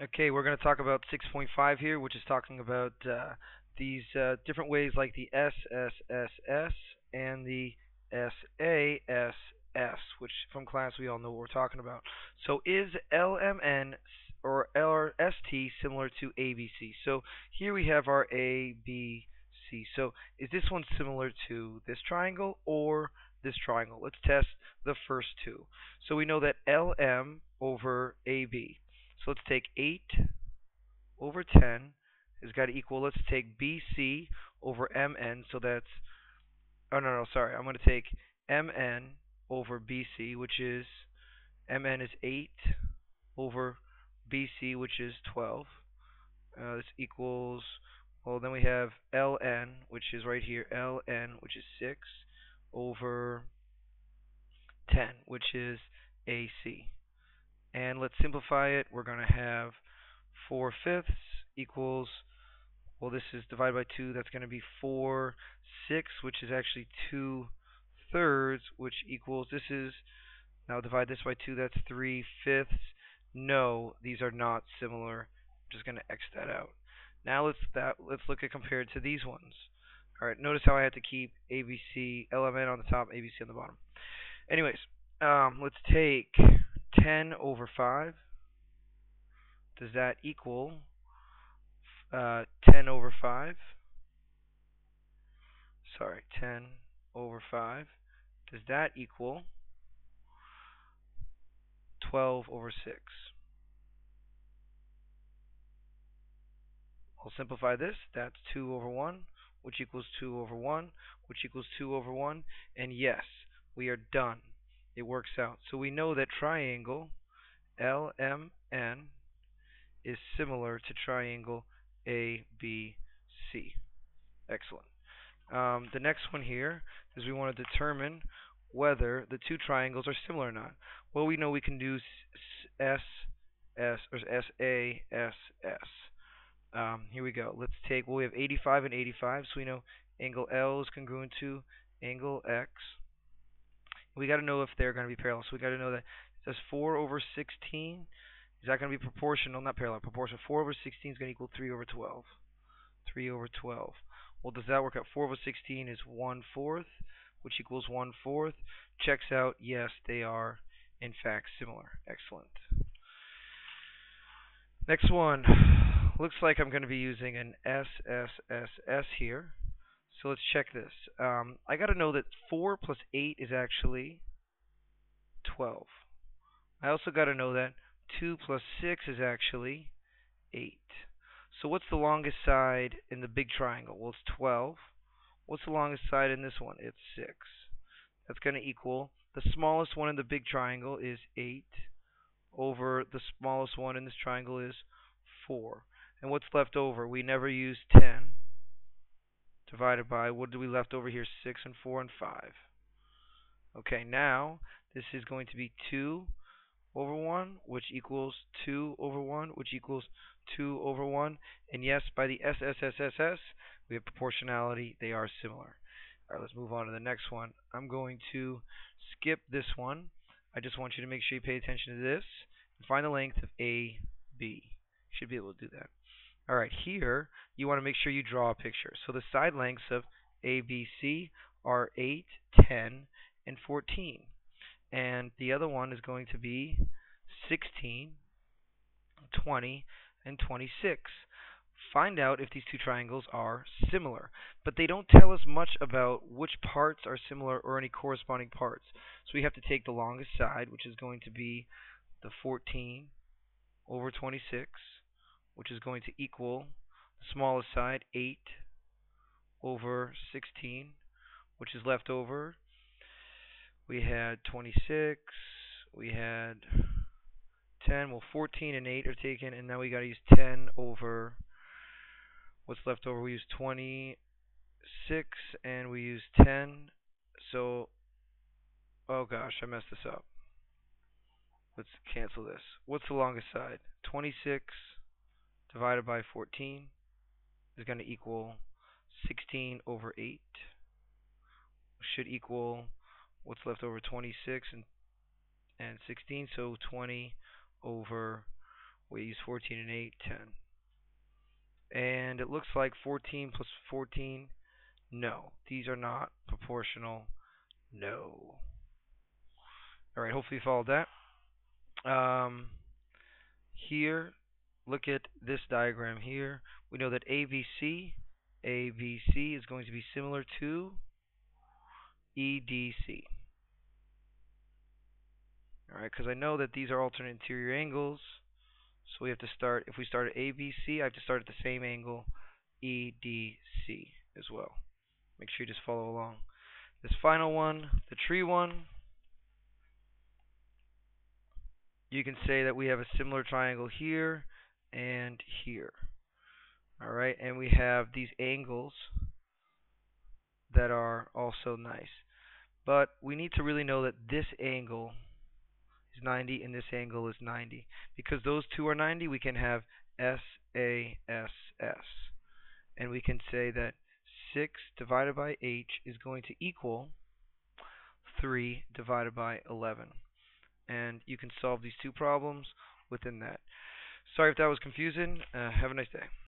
Okay, we're going to talk about 6.5 here, which is talking about these different ways like the SSSS and the SASS, which from class we all know what we're talking about. So is LMN or LST similar to ABC? So here we have our ABC. So is this one similar to this triangle or this triangle? Let's test the first two. So we know that LM over AB. So let's take 8 over 10 has got to equal, let's take BC over MN. So that's, oh no, sorry. I'm going to take MN over BC, which is, MN is 8 over BC, which is 12. This equals, well, then we have LN, which is right here, LN, which is 6 over 10, which is AC. And let's simplify it. We're going to have 4/5 equals, well, this is divided by 2. That's going to be 4/6, which is actually 2/3, which equals, this is, now divide this by 2. That's 3/5. No, these are not similar. I'm just going to X that out. Now let's look at compared to these ones. All right, notice how I had to keep ABC element on the top, ABC on the bottom. Anyways, let's take 10 over 5. Does that equal 10 over 5? Sorry, 10 over 5. Does that equal 12 over 6? I'll simplify this. That's 2 over 1, which equals 2 over 1, which equals 2 over 1. And yes, we are done. It works out. So we know that triangle LMN is similar to triangle ABC. Excellent. The next one here is we want to determine whether the two triangles are similar or not. Well, we know we can do S, S, or SASS. Here we go. Let's take, well, we have 85 and 85, so we know angle L is congruent to angle X. We got to know if they're going to be parallel. So we got to know that it says 4 over 16. Is that going to be proportional? Not parallel, proportional. 4 over 16 is going to equal 3 over 12. 3 over 12. Well, does that work out? 4 over 16 is 1/4, which equals 1/4. Checks out. Yes, they are, in fact, similar. Excellent. Next one. Looks like I'm going to be using an SSSS here. So let's check this. I got to know that 4 plus 8 is actually 12. I also got to know that 2 plus 6 is actually 8. So what's the longest side in the big triangle? Well, it's 12. What's the longest side in this one? It's 6. That's going to equal, the smallest one in the big triangle is 8 over the smallest one in this triangle is 4. And what's left over? We never used 10 divided by, what do we left over here? 6 and 4 and 5. Okay, now this is going to be 2 over 1, which equals 2 over 1, which equals 2 over 1. And yes, by the SSSS, we have proportionality. They are similar. All right, let's move on to the next one. I'm going to skip this one. I just want you to make sure you pay attention to this and find the length of AB. You should be able to do that. All right, here you want to make sure you draw a picture. So the side lengths of ABC are 8, 10, and 14. And the other one is going to be 16, 20, and 26. Find out if these two triangles are similar. But they don't tell us much about which parts are similar or any corresponding parts. So we have to take the longest side, which is going to be the 14 over 26, which is going to equal the smallest side, 8 over 16, which is left over. We had 26, we had 10, well, 14 and 8 are taken, and now we got to use 10 over what's left over. We use 26, and we use 10, so, oh gosh, I messed this up. Let's cancel this. What's the longest side? 26 divided by 14 is going to equal 16 over 8. Should equal what's left over, 26 and 16, so 20 over, We use 14 and 8, 10. And it looks like 14 plus 14. No, these are not proportional. No. All right, hopefully you followed that. Here, look at this diagram here. We know that ABC is going to be similar to EDC. All right, because I know that these are alternate interior angles. So we have to start, if we start at ABC, I have to start at the same angle, EDC, as well. Make sure you just follow along. This final one, the tree one, you can say that we have a similar triangle here and here. Alright, and we have these angles that are also nice. But we need to really know that this angle is 90 and this angle is 90. Because those two are 90, we can have SASS. And we can say that 6 divided by h is going to equal 3 divided by 11. And you can solve these two problems within that. Sorry if that was confusing. Have a nice day.